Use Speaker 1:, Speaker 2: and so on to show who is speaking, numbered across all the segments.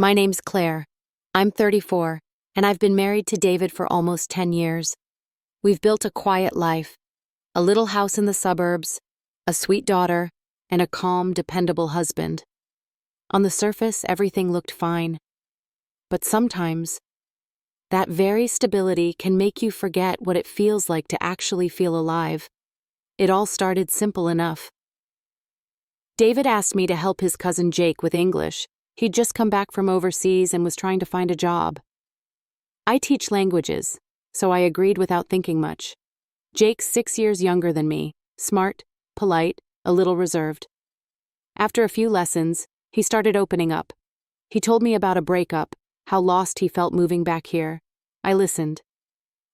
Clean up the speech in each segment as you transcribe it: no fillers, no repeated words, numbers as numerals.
Speaker 1: My name's Claire. I'm 34, and I've been married to David for almost 10 years. We've built a quiet life, a little house in the suburbs, a sweet daughter, and a calm, dependable husband. On the surface, everything looked fine. But sometimes, that very stability can make you forget what it feels like to actually feel alive. It all started simple enough. David asked me to help his cousin Jake with English. He'd just come back from overseas and was trying to find a job. I teach languages, so I agreed without thinking much. Jake's 6 years younger than me, smart, polite, a little reserved. After a few lessons, he started opening up. He told me about a breakup, how lost he felt moving back here. I listened.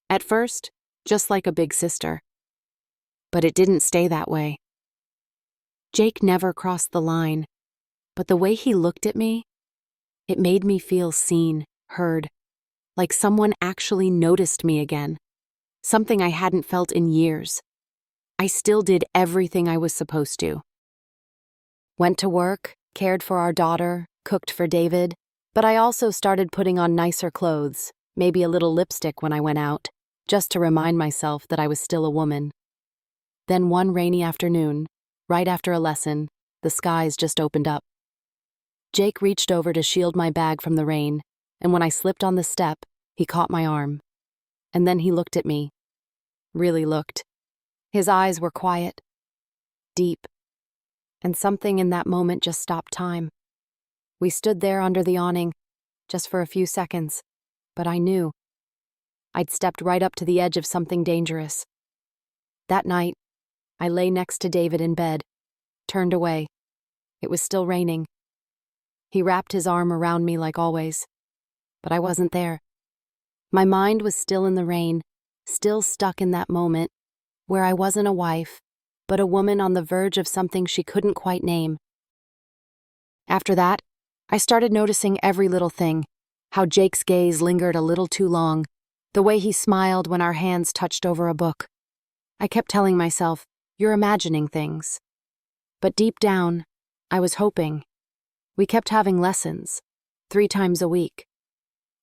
Speaker 1: At first, just like a big sister. But it didn't stay that way. Jake never crossed the line, but the way he looked at me, it made me feel seen, heard, like someone actually noticed me again, something I hadn't felt in years. I still did everything I was supposed to. Went to work, cared for our daughter, cooked for David, but I also started putting on nicer clothes, maybe a little lipstick when I went out, just to remind myself that I was still a woman. Then one rainy afternoon, right after a lesson, the skies just opened up. Jake reached over to shield my bag from the rain, and when I slipped on the step, he caught my arm. And then he looked at me. Really looked. His eyes were quiet, deep, and something in that moment just stopped time. We stood there under the awning, just for a few seconds, but I knew. I'd stepped right up to the edge of something dangerous. That night, I lay next to David in bed, turned away. It was still raining. He wrapped his arm around me like always, but I wasn't there. My mind was still in the rain, still stuck in that moment where I wasn't a wife, but a woman on the verge of something she couldn't quite name. After that, I started noticing every little thing, how Jake's gaze lingered a little too long, the way he smiled when our hands touched over a book. I kept telling myself, "You're imagining things." But deep down, I was hoping. We kept having lessons, 3 times a week.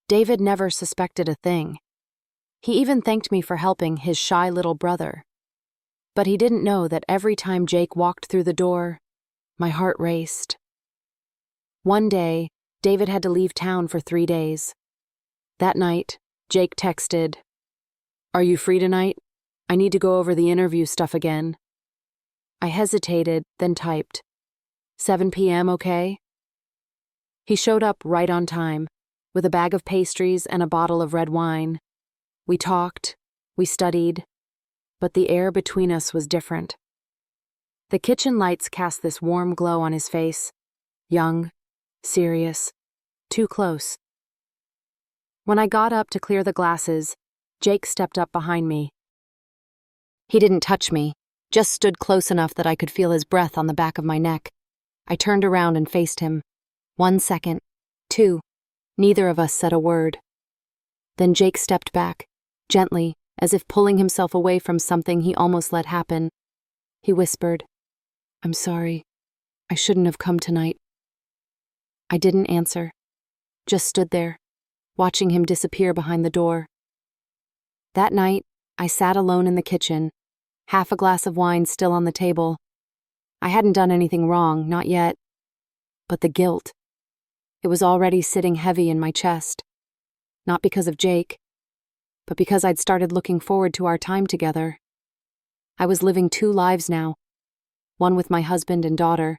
Speaker 1: David never suspected a thing. He even thanked me for helping his shy little brother. But he didn't know that every time Jake walked through the door, my heart raced. One day, David had to leave town for 3 days. That night, Jake texted, "Are you free tonight? I need to go over the interview stuff again." I hesitated, then typed, 7 p.m. okay? He showed up right on time, with a bag of pastries and a bottle of red wine. We talked, we studied, but the air between us was different. The kitchen lights cast this warm glow on his face, young, serious, too close. When I got up to clear the glasses, Jake stepped up behind me. He didn't touch me, just stood close enough that I could feel his breath on the back of my neck. I turned around and faced him. 1 second, 2, neither of us said a word. Then Jake stepped back, gently, as if pulling himself away from something he almost let happen. He whispered, "I'm sorry. I shouldn't have come tonight." I didn't answer, just stood there, watching him disappear behind the door. That night, I sat alone in the kitchen, half a glass of wine still on the table. I hadn't done anything wrong, not yet. But the guilt, it was already sitting heavy in my chest. Not because of Jake, but because I'd started looking forward to our time together. I was living 2 lives now, one with my husband and daughter,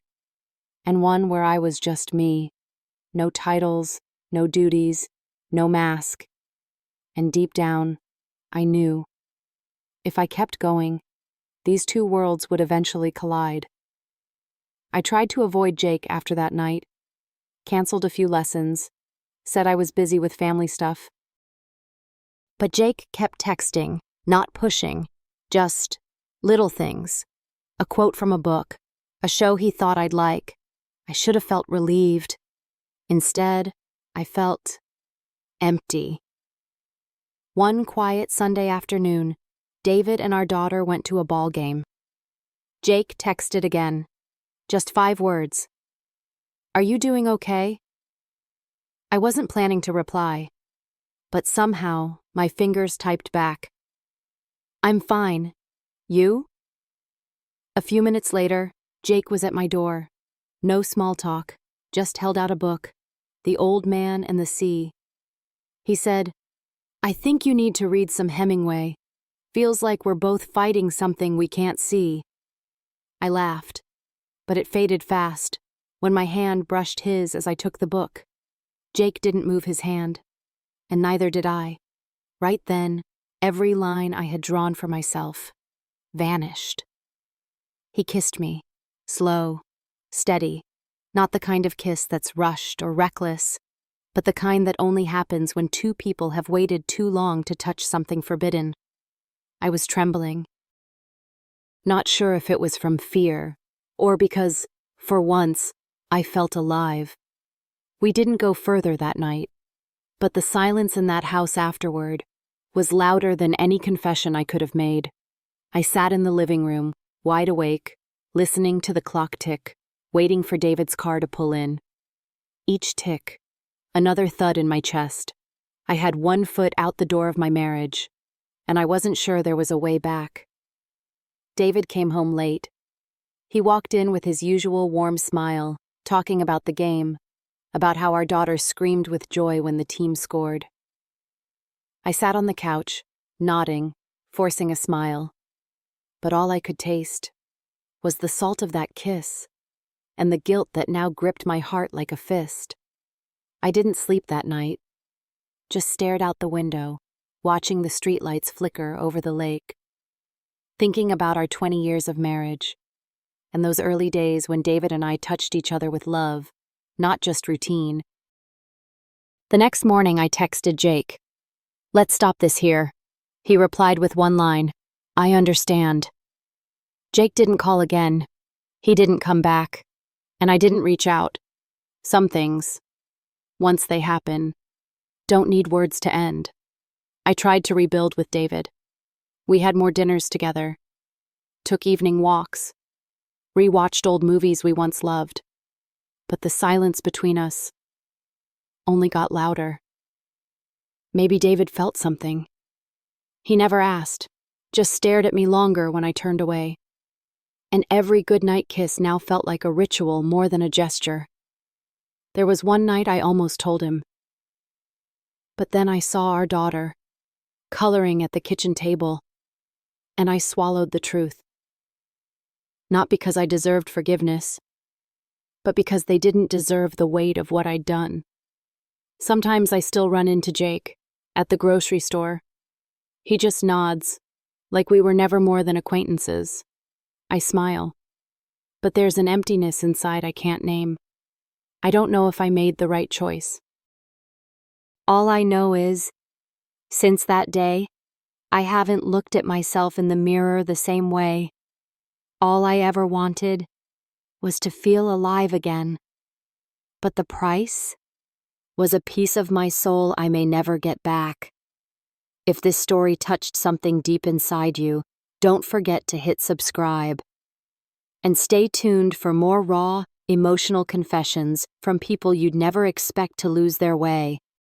Speaker 1: and one where I was just me. No titles, no duties, no mask. And deep down, I knew, if I kept going, these 2 worlds would eventually collide. I tried to avoid Jake after that night, canceled a few lessons, said I was busy with family stuff. But Jake kept texting, not pushing, just little things. A quote from a book, a show he thought I'd like. I should have felt relieved. Instead, I felt empty. One quiet Sunday afternoon, David and our daughter went to a ball game. Jake texted again. Just 5 words. "Are you doing okay?" I wasn't planning to reply, but somehow my fingers typed back, "I'm fine. You?" A few minutes later, Jake was at my door. No small talk, just held out a book, The Old Man and the Sea. He said, "I think you need to read some Hemingway. Feels like we're both fighting something we can't see." I laughed, but it faded fast when my hand brushed his as I took the book. Jake didn't move his hand, and neither did I. Right then, every line I had drawn for myself vanished. He kissed me, slow, steady, not the kind of kiss that's rushed or reckless, but the kind that only happens when two people have waited too long to touch something forbidden. I was trembling, not sure if it was from fear or because, for once, I felt alive. We didn't go further that night, but the silence in that house afterward was louder than any confession I could have made. I sat in the living room, wide awake, listening to the clock tick, waiting for David's car to pull in. Each tick, another thud in my chest. I had one foot out the door of my marriage, and I wasn't sure there was a way back. David came home late. He walked in with his usual warm smile, talking about the game, about how our daughter screamed with joy when the team scored. I sat on the couch, nodding, forcing a smile. But all I could taste was the salt of that kiss and the guilt that now gripped my heart like a fist. I didn't sleep that night, just stared out the window, watching the streetlights flicker over the lake, thinking about our 20 years of marriage and those early days when David and I touched each other with love, not just routine. The next morning I texted Jake. "Let's stop this here." He replied with one line, "I understand." Jake didn't call again. He didn't come back. And I didn't reach out. Some things, once they happen, don't need words to end. I tried to rebuild with David. We had more dinners together, took evening walks, rewatched old movies we once loved. But the silence between us only got louder. Maybe David felt something. He never asked, just stared at me longer when I turned away. And every goodnight kiss now felt like a ritual more than a gesture. There was one night I almost told him. But then I saw our daughter, coloring at the kitchen table, and I swallowed the truth. Not because I deserved forgiveness, but because they didn't deserve the weight of what I'd done. Sometimes I still run into Jake, at the grocery store. He just nods, like we were never more than acquaintances. I smile, but there's an emptiness inside I can't name. I don't know if I made the right choice. All I know is, since that day, I haven't looked at myself in the mirror the same way. All I ever wanted was to feel alive again. But the price was a piece of my soul I may never get back. If this story touched something deep inside you, don't forget to hit subscribe. And stay tuned for more raw, emotional confessions from people you'd never expect to lose their way.